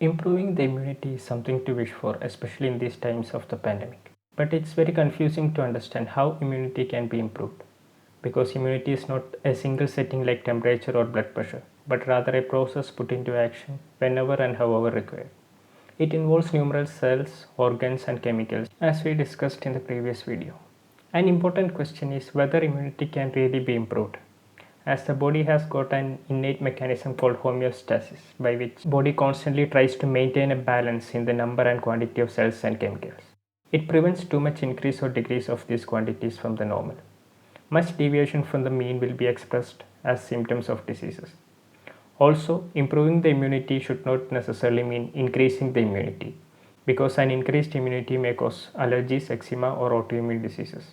Improving the immunity is something to wish for, especially in these times of the pandemic. But it's very confusing to understand how immunity can be improved, because immunity is not a single setting like temperature or blood pressure, but rather a process put into action whenever and however required. It involves numerous cells, organs, and chemicals, as we discussed in the previous video. An important question is whether immunity can really be improved, as the body has got an innate mechanism called homeostasis, by which body constantly tries to maintain a balance in the number and quantity of cells and chemicals. It prevents too much increase or decrease of these quantities from the normal. Much deviation from the mean will be expressed as symptoms of diseases. Also, improving the immunity should not necessarily mean increasing the immunity, because an increased immunity may cause allergies, eczema, or autoimmune diseases.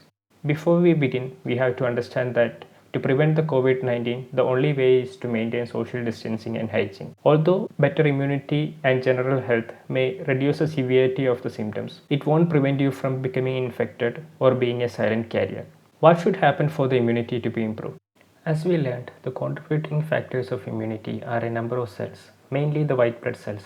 Before we begin, we have to understand that to prevent the COVID-19, the only way is to maintain social distancing and hygiene. Although better immunity and general health may reduce the severity of the symptoms, it won't prevent you from becoming infected or being a silent carrier. What should happen for the immunity to be improved? As we learned, the contributing factors of immunity are a number of cells, mainly the white blood cells,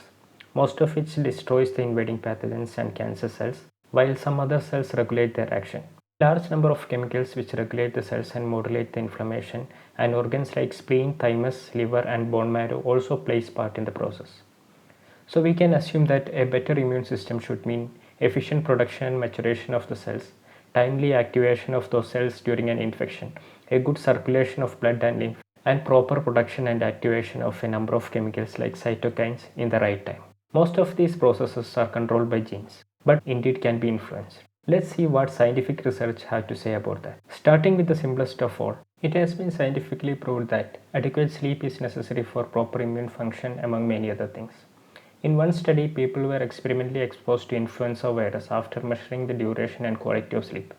most of which destroys the invading pathogens and cancer cells, while some other cells regulate their action. A large number of chemicals which regulate the cells and modulate the inflammation, and organs like spleen, thymus, liver, and bone marrow also plays part in the process. So we can assume that a better immune system should mean efficient production and maturation of the cells, timely activation of those cells during an infection, a good circulation of blood and lymph, and proper production and activation of a number of chemicals like cytokines in the right time. Most of these processes are controlled by genes, but indeed can be influenced. Let's see what scientific research has to say about that. Starting with the simplest of all, it has been scientifically proved that adequate sleep is necessary for proper immune function, among many other things. In one study, people were experimentally exposed to influenza virus after measuring the duration and quality of sleep.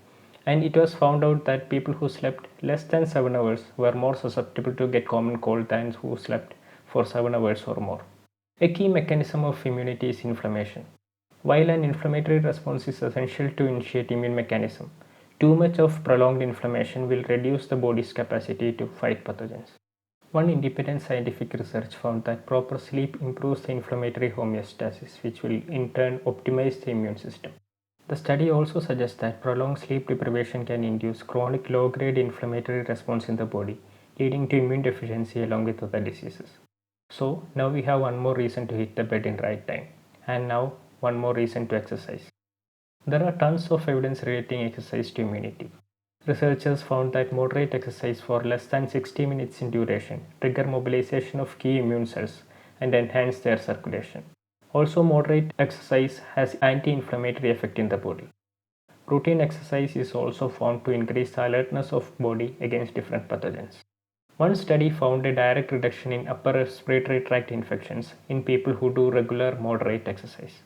And it was found out that people who slept less than 7 hours were more susceptible to get common cold than who slept for 7 hours or more. A key mechanism of immunity is inflammation. While an inflammatory response is essential to initiate immune mechanism, too much of prolonged inflammation will reduce the body's capacity to fight pathogens. One independent scientific research found that proper sleep improves the inflammatory homeostasis, which will in turn optimize the immune system. The study also suggests that prolonged sleep deprivation can induce chronic low-grade inflammatory response in the body, leading to immune deficiency along with other diseases. So now we have one more reason to hit the bed in right time, and now one more reason to exercise. There are tons of evidence relating exercise to immunity. Researchers found that moderate exercise for less than 60 minutes in duration trigger mobilization of key immune cells and enhance their circulation. Also, moderate exercise has anti-inflammatory effect in the body. Routine exercise is also found to increase the alertness of body against different pathogens. One study found a direct reduction in upper respiratory tract infections in people who do regular moderate exercise.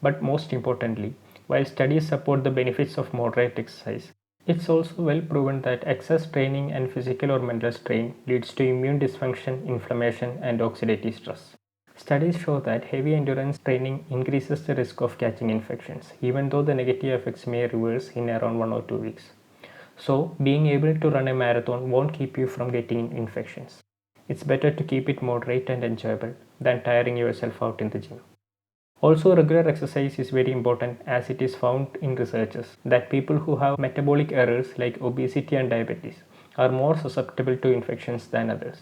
But most importantly, while studies support the benefits of moderate exercise, it's also well proven that excess training and physical or mental strain leads to immune dysfunction, inflammation, and oxidative stress. Studies show that heavy endurance training increases the risk of catching infections, even though the negative effects may reverse in around 1 or 2 weeks. So, being able to run a marathon won't keep you from getting infections. It's better to keep it moderate and enjoyable than tiring yourself out in the gym. Also, regular exercise is very important, as it is found in researches that people who have metabolic errors like obesity and diabetes are more susceptible to infections than others.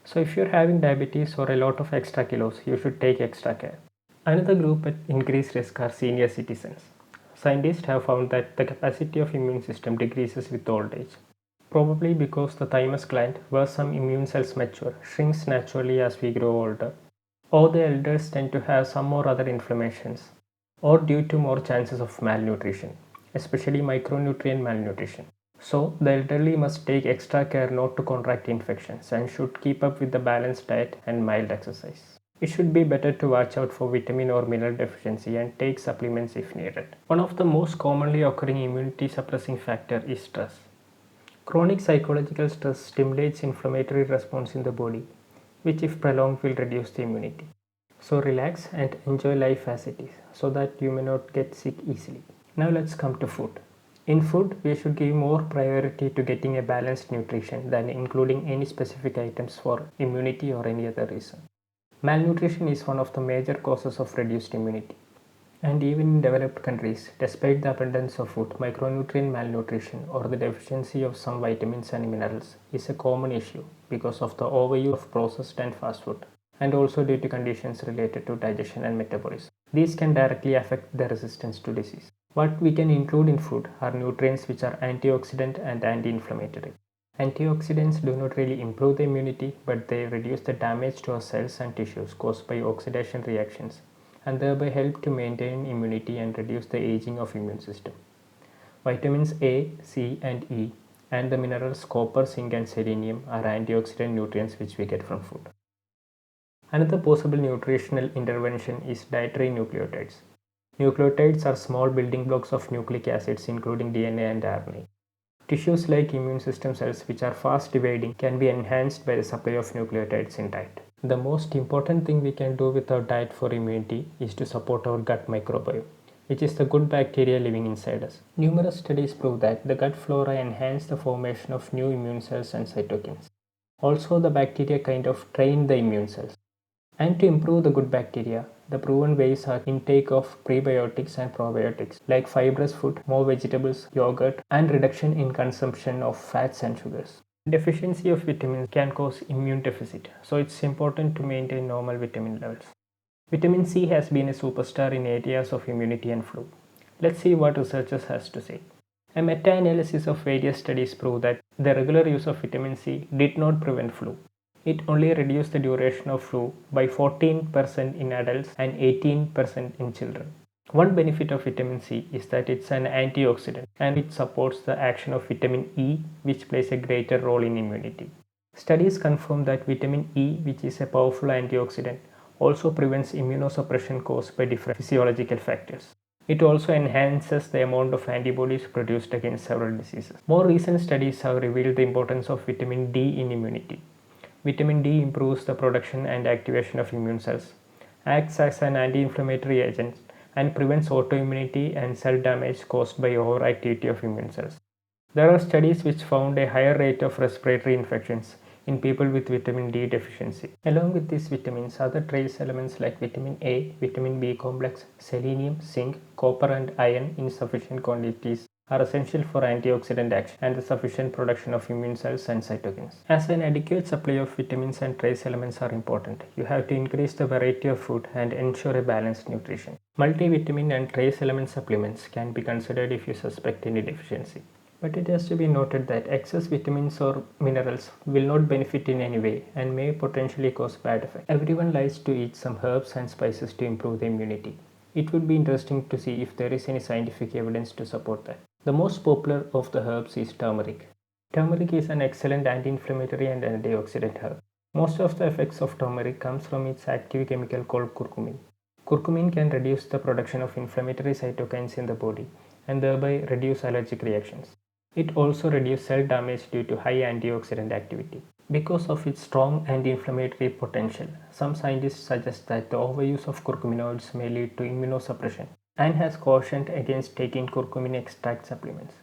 So if you're having diabetes or a lot of extra kilos, you should take extra care. Another group at increased risk are senior citizens. Scientists have found that the capacity of immune system decreases with old age, probably because the thymus gland, where some immune cells mature, shrinks naturally as we grow older, or the elders tend to have some or other inflammations, or due to more chances of malnutrition, especially micronutrient malnutrition. So, the elderly must take extra care not to contract infections and should keep up with the balanced diet and mild exercise. It should be better to watch out for vitamin or mineral deficiency and take supplements if needed. One of the most commonly occurring immunity suppressing factor is stress. Chronic psychological stress stimulates inflammatory response in the body, which if prolonged will reduce the immunity. So relax and enjoy life as it is, so that you may not get sick easily. Now let's come to food. In food, we should give more priority to getting a balanced nutrition than including any specific items for immunity or any other reason. Malnutrition is one of the major causes of reduced immunity. And even in developed countries, despite the abundance of food, micronutrient malnutrition or the deficiency of some vitamins and minerals is a common issue because of the overuse of processed and fast food, and also due to conditions related to digestion and metabolism. These can directly affect the resistance to disease. What we can include in food are nutrients which are antioxidant and anti-inflammatory. Antioxidants do not really improve the immunity, but they reduce the damage to our cells and tissues caused by oxidation reactions and thereby help to maintain immunity and reduce the aging of immune system. Vitamins A, C and E and the minerals copper, zinc and selenium are antioxidant nutrients which we get from food. Another possible nutritional intervention is dietary nucleotides. Nucleotides are small building blocks of nucleic acids including DNA and RNA. Tissues like immune system cells which are fast dividing can be enhanced by the supply of nucleotides in diet. The most important thing we can do with our diet for immunity is to support our gut microbiome, which is the good bacteria living inside us. Numerous studies prove that the gut flora enhance the formation of new immune cells and cytokines. Also, the bacteria kind of train the immune cells. And to improve the good bacteria, the proven ways are intake of prebiotics and probiotics like fibrous food, more vegetables, yogurt, and reduction in consumption of fats and sugars. Deficiency of vitamins can cause immune deficit, so it's important to maintain normal vitamin levels. Vitamin C has been a superstar in areas of immunity and flu. Let's see what researchers has to say. A meta-analysis of various studies proved that the regular use of vitamin C did not prevent flu. It only reduced the duration of flu by 14% in adults and 18% in children. One benefit of vitamin C is that it's an antioxidant and it supports the action of vitamin E, which plays a greater role in immunity. Studies confirm that vitamin E, which is a powerful antioxidant, also prevents immunosuppression caused by different physiological factors. It also enhances the amount of antibodies produced against several diseases. More recent studies have revealed the importance of vitamin D in immunity. Vitamin D improves the production and activation of immune cells, acts as an anti-inflammatory agent, and prevents autoimmunity and cell damage caused by overactivity of immune cells. There are studies which found a higher rate of respiratory infections in people with vitamin D deficiency. Along with these vitamins, other trace elements like vitamin A, vitamin B complex, selenium, zinc, copper and iron in sufficient quantities are essential for antioxidant action and the sufficient production of immune cells and cytokines. As an adequate supply of vitamins and trace elements are important, you have to increase the variety of food and ensure a balanced nutrition. Multivitamin and trace element supplements can be considered if you suspect any deficiency. But it has to be noted that excess vitamins or minerals will not benefit in any way and may potentially cause bad effects. Everyone likes to eat some herbs and spices to improve the immunity. It would be interesting to see if there is any scientific evidence to support that. The most popular of the herbs is turmeric. Turmeric is an excellent anti-inflammatory and antioxidant herb. Most of the effects of turmeric comes from its active chemical called curcumin. Curcumin can reduce the production of inflammatory cytokines in the body and thereby reduce allergic reactions. It also reduces cell damage due to high antioxidant activity. Because of its strong anti-inflammatory potential, some scientists suggest that the overuse of curcuminoids may lead to immunosuppression and has cautioned against taking curcumin extract supplements.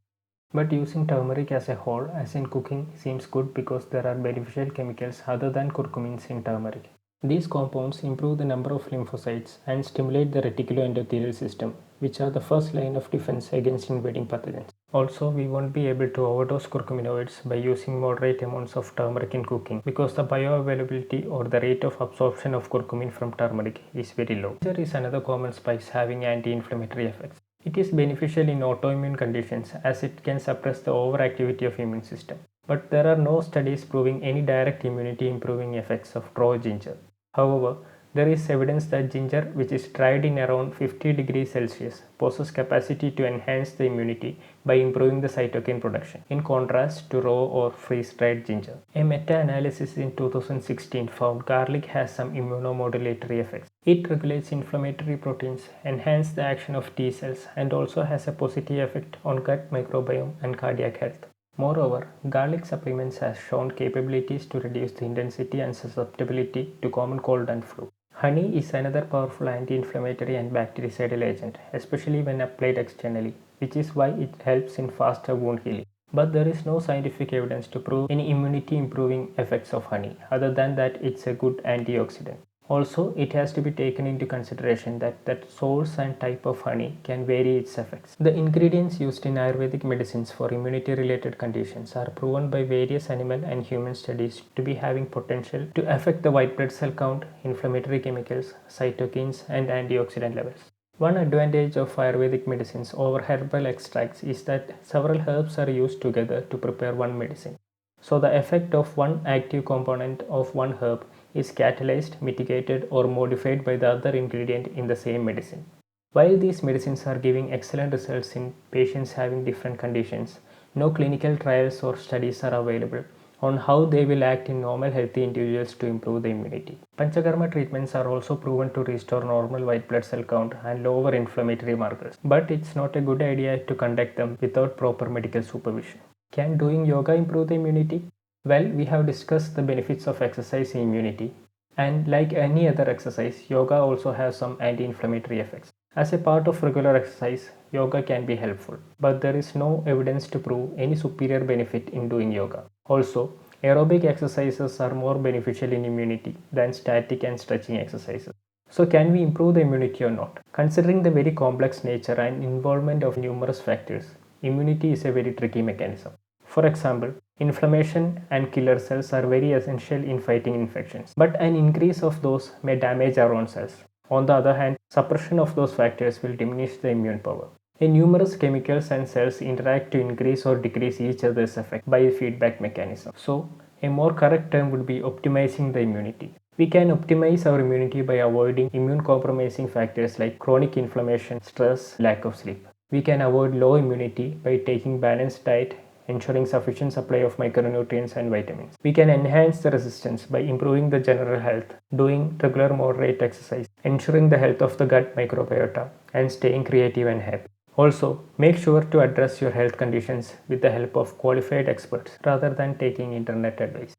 But using turmeric as a whole, as in cooking, seems good because there are beneficial chemicals other than curcumins in turmeric. These compounds improve the number of lymphocytes and stimulate the reticuloendothelial system, which are the first line of defense against invading pathogens. Also, we won't be able to overdose curcuminoids by using moderate amounts of turmeric in cooking because the bioavailability or the rate of absorption of curcumin from turmeric is very low. Ginger is another common spice having anti-inflammatory effects. It is beneficial in autoimmune conditions as it can suppress the overactivity of immune system. But there are no studies proving any direct immunity improving effects of raw ginger. However, there is evidence that ginger, which is dried in around 50 degrees Celsius, possesses capacity to enhance the immunity by improving the cytokine production, in contrast to raw or freeze-dried ginger. A meta-analysis in 2016 found garlic has some immunomodulatory effects. It regulates inflammatory proteins, enhances the action of T cells, and also has a positive effect on gut microbiome and cardiac health. Moreover, garlic supplements have shown capabilities to reduce the intensity and susceptibility to common cold and flu. Honey is another powerful anti-inflammatory and bactericidal agent, especially when applied externally, which is why it helps in faster wound healing. But there is no scientific evidence to prove any immunity improving effects of honey, other than that it's a good antioxidant. Also, it has to be taken into consideration that source and type of honey can vary its effects. The ingredients used in Ayurvedic medicines for immunity related conditions are proven by various animal and human studies to be having potential to affect the white blood cell count, inflammatory chemicals, cytokines, and antioxidant levels. One advantage of Ayurvedic medicines over herbal extracts is that several herbs are used together to prepare one medicine. So the effect of one active component of one herb is catalyzed, mitigated, or modified by the other ingredient in the same medicine. While these medicines are giving excellent results in patients having different conditions, no clinical trials or studies are available on how they will act in normal healthy individuals to improve the immunity. Panchakarma treatments are also proven to restore normal white blood cell count and lower inflammatory markers, but it's not a good idea to conduct them without proper medical supervision. Can doing yoga improve the immunity? Well, we have discussed the benefits of exercise in immunity, and like any other exercise, yoga also has some anti-inflammatory effects. As a part of regular exercise, yoga can be helpful, but there is no evidence to prove any superior benefit in doing yoga. Also, aerobic exercises are more beneficial in immunity than static and stretching exercises. So, can we improve the immunity or not? Considering the very complex nature and involvement of numerous factors, immunity is a very tricky mechanism. For example, inflammation and killer cells are very essential in fighting infections, but an increase of those may damage our own cells. On the other hand, suppression of those factors will diminish the immune power. Numerous chemicals and cells interact to increase or decrease each other's effect by a feedback mechanism. So, a more correct term would be optimizing the immunity. We can optimize our immunity by avoiding immune compromising factors like chronic inflammation, stress, lack of sleep. We can avoid low immunity by taking balanced diet, ensuring sufficient supply of micronutrients and vitamins. We can enhance the resistance by improving the general health, doing regular moderate exercise, ensuring the health of the gut microbiota, and staying creative and happy. Also, make sure to address your health conditions with the help of qualified experts rather than taking internet advice.